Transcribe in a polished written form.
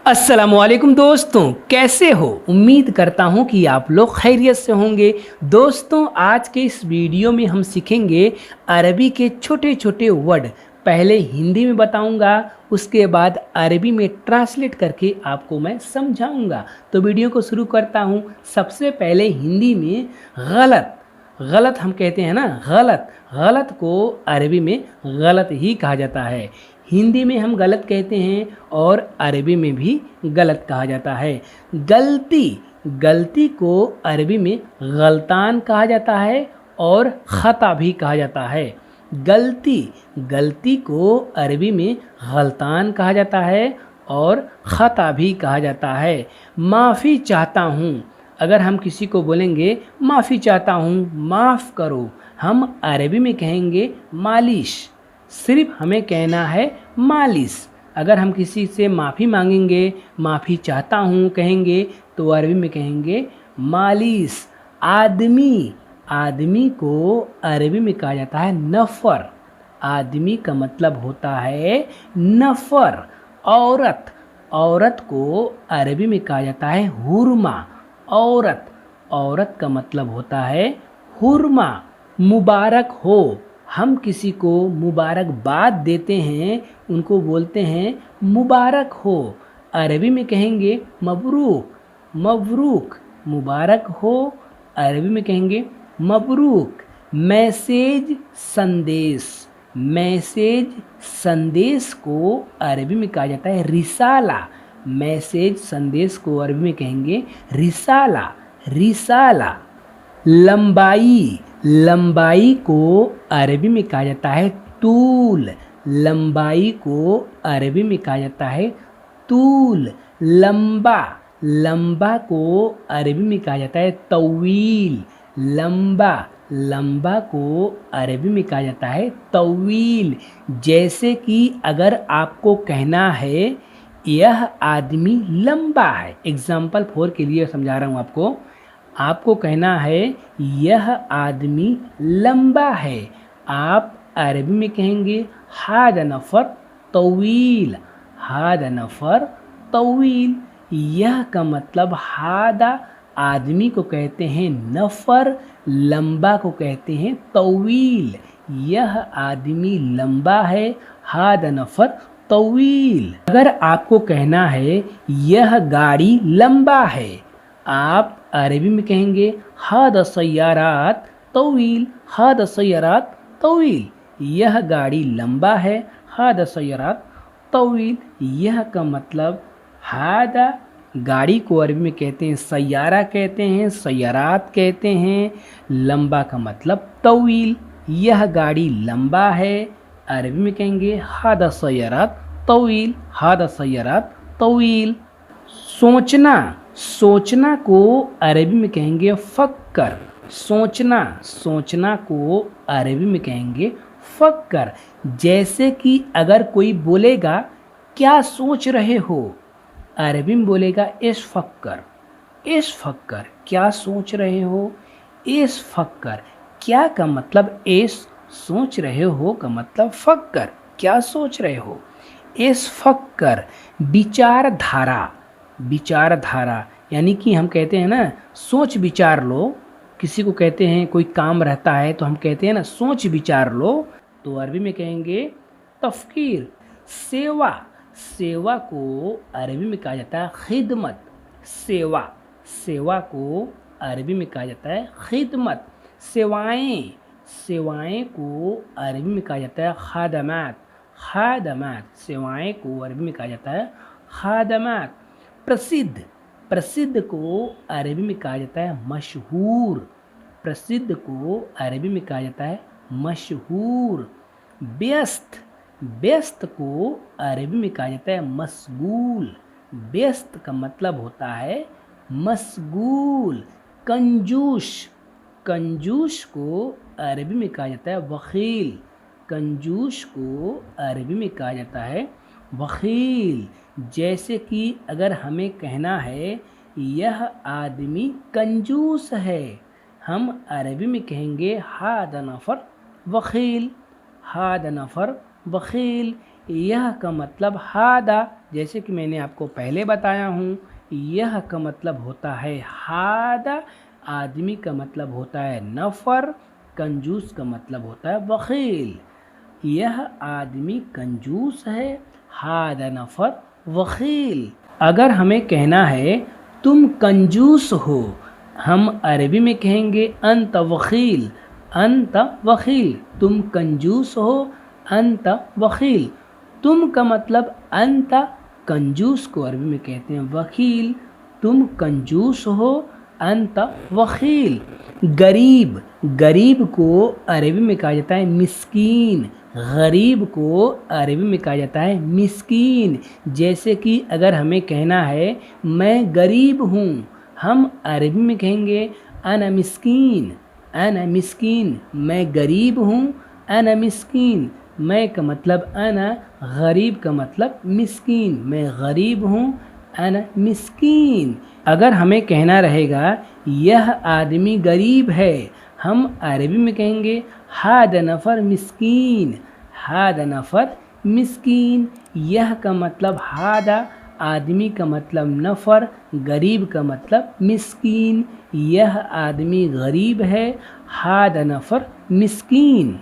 अस्सलामुअलैकुम दोस्तों, कैसे हो। उम्मीद करता हूँ कि आप लोग खैरियत से होंगे। दोस्तों, आज के इस वीडियो में हम सीखेंगे अरबी के छोटे छोटे वर्ड। पहले हिंदी में बताऊंगा, उसके बाद अरबी में ट्रांसलेट करके आपको मैं समझाऊंगा। तो वीडियो को शुरू करता हूँ। सबसे पहले हिंदी में गलत। गलत हम कहते हैं ना, गलत। गलत को अरबी में गलत ही कहा जाता है। हिंदी में हम गलत कहते हैं और अरबी में भी गलत कहा जाता है। गलती। गलती को अरबी में गलतान कहा जाता है और ख़ता भी कहा जाता है। गलती। गलती को अरबी में गलतान कहा जाता है और ख़ता भी कहा जाता है। माफ़ी चाहता हूँ। अगर हम किसी को बोलेंगे माफ़ी चाहता हूँ, माफ़ करो, हम अरबी में कहेंगे मालिश। सिर्फ हमें कहना है मालिश। अगर हम किसी से माफ़ी मांगेंगे, माफ़ी चाहता हूँ कहेंगे, तो अरबी में कहेंगे मालिश। आदमी। आदमी को अरबी में कहा जाता है नफ़र। आदमी का मतलब होता है नफ़र। औरत। औरत को अरबी में कहा जाता है हुरमा। औरत। औरत का मतलब होता है हुरमा। मुबारक हो। हम किसी को मुबारकबाद देते हैं, उनको बोलते हैं मुबारक हो। अरबी में कहेंगे मबरूक। मबरूक। मुबारक हो, अरबी में कहेंगे मबरूक। मैसेज, संदेश। मैसेज, संदेश को अरबी में कहा जाता है रिसाला। मैसेज, संदेश को अरबी में कहेंगे रिसाला। रिसाला। लंबाई। लंबाई को अरबी में कहा जाता है तूल। लंबाई को अरबी में कहा जाता है तूल। लंबा। लंबा को अरबी में कहा जाता है तवील। लंबा। लंबा को अरबी में कहा जाता है तवील। जैसे कि अगर आपको कहना है यह आदमी लंबा है, एग्जाम्पल 4 के लिए समझा रहा हूँ आपको। आपको कहना है यह आदमी लंबा है, आप अरबी में कहेंगे हाद नफ़र तवील। हाद नफ़र तवील। यह का मतलब हादा आदमी को कहते हैं नफ़र, लंबा को कहते हैं तवील। यह आदमी लंबा है, हाद नफ़र तवील। अगर आपको कहना है यह गाड़ी लंबा है, आप अरबी में कहेंगे हाद सय्यारात तवील। हाद सय्यारात तवील। यह गाड़ी लंबा है, हाद सय्यारात तवील। यह का मतलब हादा गाड़ी को अरबी में कहते हैं सय्यारा कहते हैं, सय्यारात कहते हैं। लंबा का मतलब तवील। यह गाड़ी लंबा है, अरबी में कहेंगे हादा सय्यारात तवील। हादा सय्यारात तवील। सोचना। सोचना को अरबी में कहेंगे फक्कर। सोचना। सोचना को अरबी में कहेंगे फक्कर। जैसे कि अगर कोई बोलेगा क्या सोच रहे हो, अरबी में बोलेगा इस फक्कर। इस फक्कर, क्या सोच रहे हो। इस फक्कर, क्या का मतलब इस, सोच रहे हो का मतलब फक्कर, क्या सोच रहे हो। इस फक्कर। विचारधारा। विचारधारा यानी कि हम कहते हैं ना सोच विचार लो। किसी को कहते हैं कोई काम रहता है तो हम कहते हैं ना सोच विचार लो, तो अरबी में कहेंगे तफकीर। सेवा। सेवा को अरबी में कहा जाता है खिदमत। सेवा। सेवा को अरबी में कहा जाता है खिदमत। सेवाएं। सेवाएं को अरबी में कहा जाता है खादमात। खादमात। सेवाएं को अरबी में कहा जाता है खादमात। प्रसिद्ध। प्रसिद्ध को अरबी में कहा जाता है मशहूर। प्रसिद्ध को अरबी में कहा जाता है मशहूर। व्यस्त। व्यस्त को अरबी में कहा जाता है मशगूल। व्यस्त का मतलब होता है मशगूल। कंजूस। कंजूस को अरबी में कहा जाता है वकील। कंजूस को अरबी में कहा जाता है वकील। जैसे कि अगर हमें कहना है यह आदमी कंजूस है, हम अरबी में कहेंगे हाद नफ़र वकील। हाद नफ़र वकील। यह का मतलब हादा, जैसे कि मैंने आपको पहले बताया हूँ, यह का मतलब होता है हादा, आदमी का मतलब होता है नफ़र, कंजूस का मतलब होता है बख़ील। यह आदमी कंजूस है, हादा नफ़र बख़ील। अगर हमें कहना है तुम कंजूस हो, हम अरबी में कहेंगे अंत बख़ील, अंत बख़ील। तुम कंजूस हो, अंत बख़ील। तुम का मतलब अंत, कंजूस को अरबी में कहते हैं वकील। तुम कंजूस हो, अंत वकील। गरीब, गरीब को अरबी में कहा जाता है मिस्कीन, गरीब को अरबी में कहा जाता है मिस्कीन। जैसे कि अगर हमें कहना है मैं गरीब हूँ, हम अरबी में कहेंगे अना मिस्कीन, अना मिस्कीन। मैं गरीब हूँ, अना मिस्कीन। मैं का मतलब अना, गरीब का मतलब मिस्कीन। मैं गरीब हूँ, अना मिस्कीन। अगर हमें कहना रहेगा यह आदमी गरीब है, हम अरबी में कहेंगे हादा नफ़र मिस्कीन, हादा नफ़र मिस्कीन। यह का मतलब हादा, आदमी का मतलब नफ़र, गरीब का मतलब मिस्कीन। यह आदमी गरीब है, हादा नफ़र मिस्कीन।